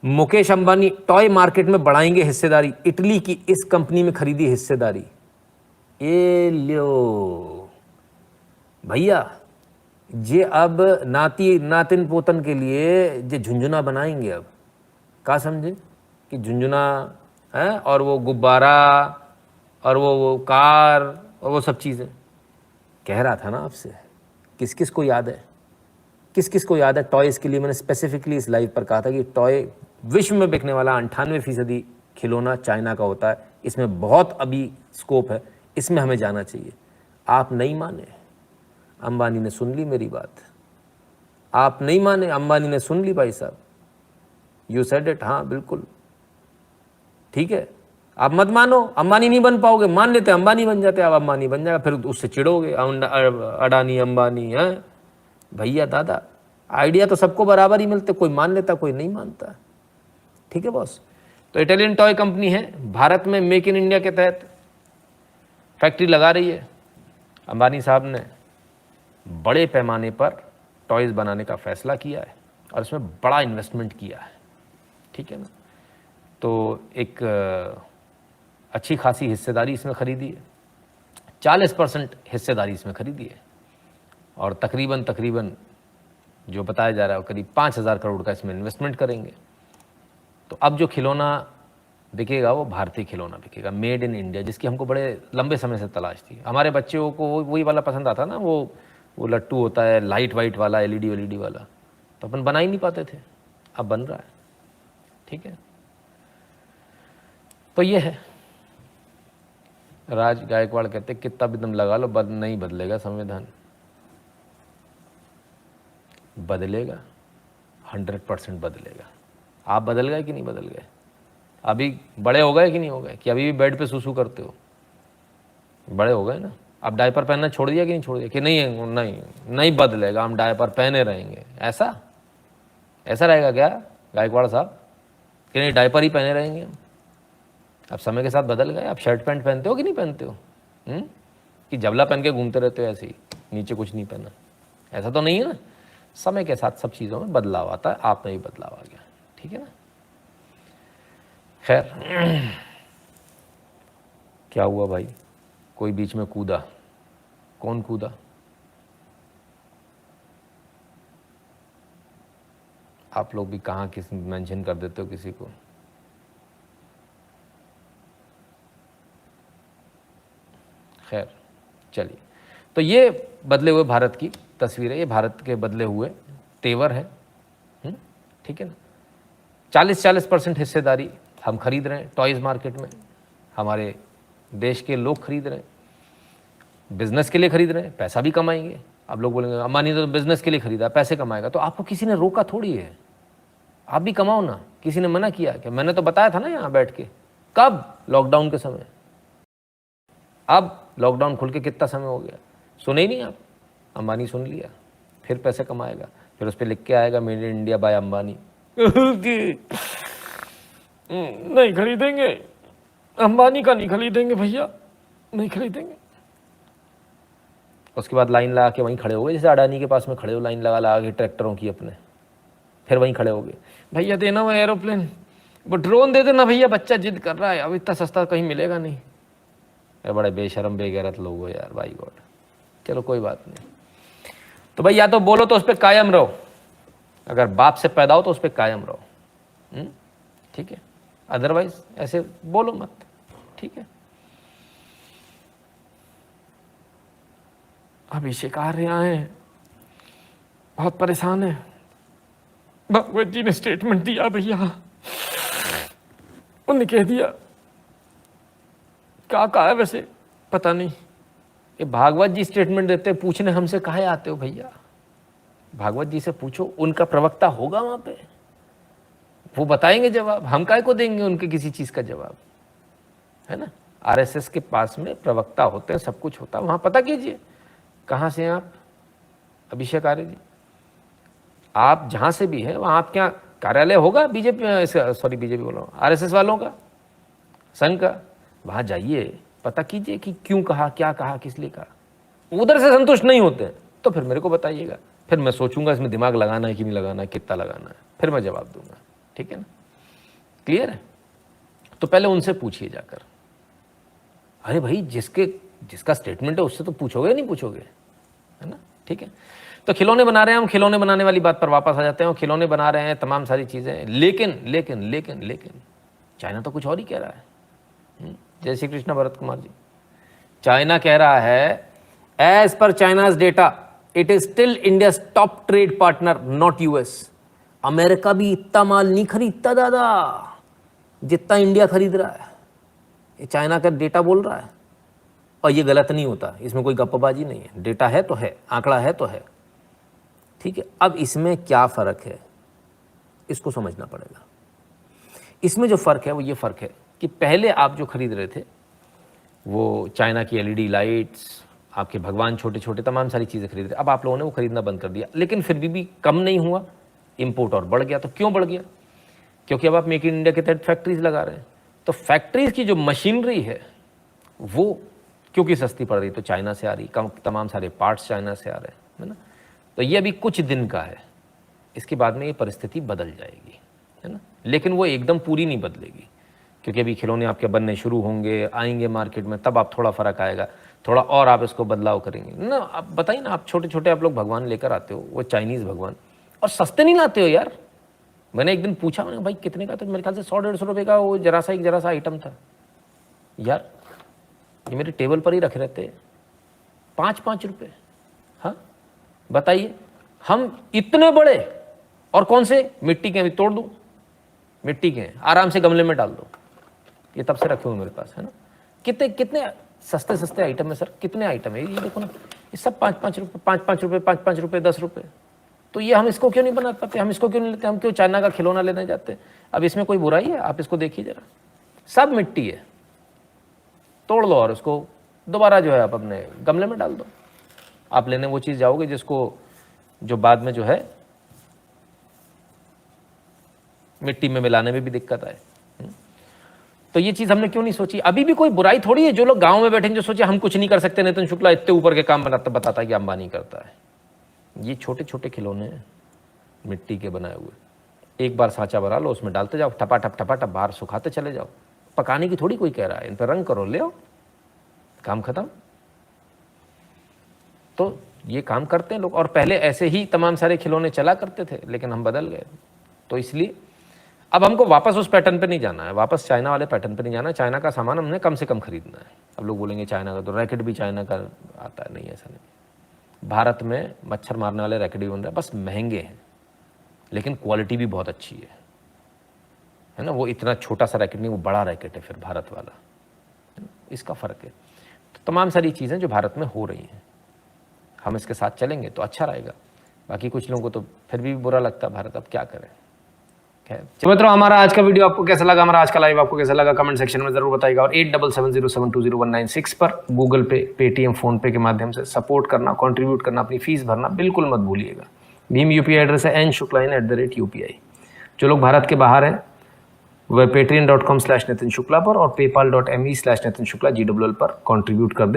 Mukesh Ambani toy market में बढ़ाएंगे हिस्सेदारी, इटली की इस कंपनी में खरीदी हिस्सेदारी। ये लो भैया, जे अब नाती नातिन पोतन के लिए जे झुंझुना बनाएंगे। अब का समझे कि झुंझुना है और वो गुब्बारा और वो कार और वो सब चीज़ें। कह रहा था ना आपसे, किस किस को याद है, किस किस को याद है टॉयज़ के लिए मैंने स्पेसिफिकली इस लाइव पर कहा था कि टॉय विश्व में बिकने वाला 98% खिलौना चाइना का होता है। इसमें बहुत अभी स्कोप है, इसमें हमें जाना चाहिए। आप नहीं माने, अंबानी ने सुन ली मेरी बात। आप नहीं माने, अंबानी ने सुन ली भाई साहब। यू सेड इट, हाँ बिल्कुल ठीक है। आप मत मानो, अंबानी नहीं बन पाओगे, मान लेते अंबानी बन जाते, आप अंबानी बन जाएगा, फिर उससे चिढ़ोगे अडानी अंबानी है। भैया दादा, आइडिया तो सबको बराबर ही मिलते, कोई मान लेता कोई नहीं मानता। ठीक है बॉस। तो इटालियन टॉय कंपनी है, भारत में मेक इन इंडिया के तहत फैक्ट्री लगा रही है। अंबानी साहब ने बड़े पैमाने पर टॉयज़ बनाने का फैसला किया है और इसमें बड़ा इन्वेस्टमेंट किया है। ठीक है ना। तो एक अच्छी खासी हिस्सेदारी इसमें खरीदी है, 40% हिस्सेदारी इसमें खरीदी है और तकरीबन जो बताया जा रहा है करीब 5,000 करोड़ का इसमें इन्वेस्टमेंट करेंगे। तो अब जो खिलौना बिकेगा वो भारतीय खिलौना बिकेगा, मेड इन इंडिया, जिसकी हमको बड़े लंबे समय से तलाश थी। हमारे बच्चों को वही वाला पसंद आता ना, वो लट्टू होता है लाइट वाइट वाला, एलईडी वाला, तो अपन बना ही नहीं पाते थे, अब बन रहा है। ठीक है। तो ये है। राज गायकवाड़ कहते कितना भी दम लगा लो नहीं बदलेगा संविधान। बदलेगा, 100% बदलेगा। आप बदल गए कि नहीं बदल गए? अभी बड़े हो गए कि नहीं हो गए, कि अभी भी बेड पे सुसु करते हो? बड़े हो गए ना। अब डायपर पहनना छोड़ दिया कि नहीं छोड़ दिया? कि नहीं बदलेगा, हम डायपर पहने रहेंगे। ऐसा रहेगा क्या गायकवाड़ साहब कि नहीं डायपर ही पहने रहेंगे हम? अब समय के साथ बदल गए। आप शर्ट पैंट पहनते हो कि नहीं पहनते हो? कि जबला पहन के घूमते रहते हो ऐसे ही, नीचे कुछ नहीं पहना? ऐसा तो नहीं है ना। समय के साथ सब चीज़ों में बदलाव आता है, आप में भी बदलाव आ गया। ठीक है ना। खैर, क्या हुआ भाई? कोई बीच में कूदा। कौन कूदा? आप लोग भी कहाँ किस मेंशन कर देते हो किसी को। खैर चलिए, तो ये बदले हुए भारत की तस्वीर है, ये भारत के बदले हुए तेवर है। ठीक है ना। 40% हिस्सेदारी हम खरीद रहे हैं टॉयज़ मार्केट में, हमारे देश के लोग खरीद रहे हैं, बिजनेस के लिए खरीद रहे हैं, पैसा भी कमाएंगे। अब लोग बोलेंगे अंबानी तो बिजनेस के लिए खरीदा, पैसे कमाएगा। तो आपको किसी ने रोका थोड़ी है, आप भी कमाओ ना। किसी ने मना किया क्या? मैंने तो बताया था ना यहाँ बैठ के। कब? लॉकडाउन के समय। अब लॉकडाउन खुल के कितना समय हो गया, सुने ही नहीं आप? अंबानी सुन लिया, फिर पैसे कमाएगा, फिर उस पर लिख के आएगा made in India by Ambani. नहीं खरीदेंगे, अंबानी का नहीं खरीदेंगे भैया, नहीं खरीदेंगे। उसके बाद लाइन लगा के वहीं खड़े हो गए, जैसे अडानी के पास में खड़े हो, लाइन लगा के ट्रैक्टरों की अपने, फिर वहीं खड़े हो गए। भैया देना वो एरोप्लेन, वो ड्रोन दे देना भैया, बच्चा जिद कर रहा है, अब इतना सस्ता कहीं मिलेगा नहीं। ये बड़े बेशरम बेगैरत लोग हो यार, भाई गॉड। चलो कोई बात नहीं। तो भाई या तो बोलो तो उस पर कायम रहो, अगर बाप से पैदा हो तो उस पर कायम रहो। ठीक है, अदरवाइज ऐसे बोलो मत। ठीक है। अभिषेक आर्य हैं, बहुत परेशान है। भागवत जी ने स्टेटमेंट दिया भैया, उन्होंने कह दिया, क्या कहा है वैसे पता नहीं। ये भागवत जी स्टेटमेंट देते, पूछने हमसे काहे आते हो भैया? भागवत जी से पूछो, उनका प्रवक्ता होगा वहां पे, वो बताएंगे जवाब। हम काहे को देंगे उनके किसी चीज का जवाब, है ना। आरएसएस के पास में प्रवक्ता होते हैं, सब कुछ होता है, वहां पता कीजिए कहां से हैं आप। अभिषेक आर्य जी, आप जहां से भी हैं वहां आप क्या कार्यालय होगा बीजेपी, सॉरी बीजेपी बोल रहा हूं, आरएसएस वालों का, संघ का, वहां जाइए, पता कीजिए कि क्यों कहा, क्या कहा, किस लिए कहा। उधर से संतुष्ट नहीं होते तो फिर मेरे को बताइएगा, फिर मैं सोचूंगा इसमें दिमाग लगाना है कि नहीं लगाना है, कितना लगाना है, फिर मैं जवाब दूंगा। ठीक है ना। क्लियर है? तो पहले उनसे पूछिए जाकर। अरे भाई जिसका स्टेटमेंट है उससे तो पूछोगे या नहीं पूछोगे, है ना? ठीक है, तो खिलौने बना रहे हैं हम, खिलौने बनाने वाली बात पर वापस आ जाते हैं। खिलौने बना रहे हैं, तमाम सारी चीज़ें, लेकिन लेकिन लेकिन लेकिन चाइना तो कुछ और ही कह रहा है। जय श्री कृष्ण भरत कुमार जी। चाइना कह रहा है, as per China's data it is still India's top trade partner, not US. America भी इतना माल नहीं खरीदता दादा जितना इंडिया खरीद रहा है। ये चाइना का डेटा बोल रहा है, और ये गलत नहीं होता, इसमें कोई गप्पबाजी नहीं है। डेटा है तो है, आंकड़ा है तो है, ठीक है। अब इसमें क्या फ़र्क है, इसको समझना पड़ेगा। इसमें जो फ़र्क है वो ये फ़र्क है कि पहले आप जो खरीद रहे थे वो चाइना की एलईडी लाइट्स, आपके भगवान छोटे छोटे, तमाम सारी चीज़ें खरीद रहे। अब आप लोगों ने वो खरीदना बंद कर दिया, लेकिन फिर भी कम नहीं हुआ, इंपोर्ट और बढ़ गया। तो क्यों बढ़ गया? क्योंकि अब आप मेक इन इंडिया के तहत फैक्ट्रीज लगा रहे हैं। तो फैक्ट्रीज की जो मशीनरी है वो क्योंकि सस्ती पड़ रही, तो चाइना से आ रही, तमाम सारे पार्ट्स चाइना से आ रहे हैं, है ना? तो ये अभी कुछ दिन का है, इसके बाद में ये परिस्थिति बदल जाएगी, है ना? लेकिन वो एकदम पूरी नहीं बदलेगी, क्योंकि अभी खिलौने आपके बनने शुरू होंगे, आएंगे मार्केट में, तब आप थोड़ा फ़र्क आएगा, थोड़ा और आप इसको बदलाव करेंगे ना। आप बताइए ना, आप छोटे छोटे आप लोग भगवान लेकर आते हो, वो चाइनीज़ भगवान, और सस्ते नहीं लाते हो यार। मैंने एक दिन पूछा, मैंने भाई कितने का? तो मेरे ख्याल से 100-150 रुपये का वो जरा सा आइटम था यार। ये मेरे टेबल पर ही रखे रहते, 5-5 रुपये। हाँ बताइए, हम इतने बड़े, और कौन से? मिट्टी के, अभी तोड़ दूँ, मिट्टी के हैं, आराम से गमले में डाल दो। ये तब से रखे हुए मेरे पास, है ना? कितने कितने सस्ते सस्ते आइटम है सर, कितने आइटम है ये देखो ना, ये सब 5-5 रुपये, 5-5 रुपये, 5-5 रुपये, 10 रुपये। तो ये हम इसको क्यों नहीं बना पाते? हम इसको क्यों नहीं लेते? हम क्यों चाइना का खिलौना लेने जाते? अब इसमें कोई बुराई है? आप इसको देखिए जरा, सब मिट्टी है, तोड़ लो और उसको दोबारा जो है आप अपने गमले में डाल दो। आप लेने वो चीज़ जाओगे जिसको, जो बाद में जो है मिट्टी में मिलाने में भी दिक्कत आए। तो ये चीज़ हमने क्यों नहीं सोची? अभी भी कोई बुराई थोड़ी है। जो लोग गांव में बैठे जो सोचे हम कुछ नहीं कर सकते, नितिन शुक्ला इतने ऊपर के काम बताता है कि अंबानी करता है। ये छोटे छोटे खिलौने हैं, मिट्टी के बनाए हुए। एक बार सांचा भरा लो, उसमें डालते जाओ, टपा टप बाहर सुखाते चले जाओ। पकाने की थोड़ी कोई कह रहा है, इन पर रंग करो, ले आओ, काम खत्म। तो ये काम करते हैं लोग, और पहले ऐसे ही तमाम सारे खिलौने चला करते थे, लेकिन हम बदल गए। तो इसलिए अब हमको वापस उस पैटर्न पे नहीं जाना है, वापस चाइना वाले पैटर्न पे नहीं जाना है। चाइना का सामान हमने कम से कम खरीदना है। अब लोग बोलेंगे चाइना का तो रैकेट भी चाइना का आता है, नहीं ऐसा नहीं। भारत में मच्छर मारने वाले रैकेट भी बन रहे हैं, बस महंगे हैं, लेकिन क्वालिटी भी बहुत अच्छी है ना? वो इतना छोटा सा रैकेट नहीं, वो बड़ा रैकेट है फिर भारत वाला, इसका फ़र्क है। तो तमाम सारी चीज़ें जो भारत में हो रही हैं, हम इसके साथ चलेंगे तो अच्छा रहेगा। बाकी कुछ लोगों को तो फिर भी बुरा लगता है भारत, अब क्या करें। मित्रों, हमारा आज का वीडियो आपको कैसा लगा, हमारा आज का लाइव आपको कैसा लगा, कमेंट सेक्शन में जरूर बताइएगा। और 8770720196 पर गूगल पे, पेटीएम, फोन पे के माध्यम से सपोर्ट करना, कंट्रीब्यूट करना, अपनी फीस भरना बिल्कुल मत भूलिएगा। भीम यूपीआई एड्रेस है n.shukla@UPI। जो लोग भारत के बाहर हैं वह patreon.com/नितिन शुक्ला पर और paypal.me/नितिन शुक्ला GWL पर कंट्रीब्यूट कर दें।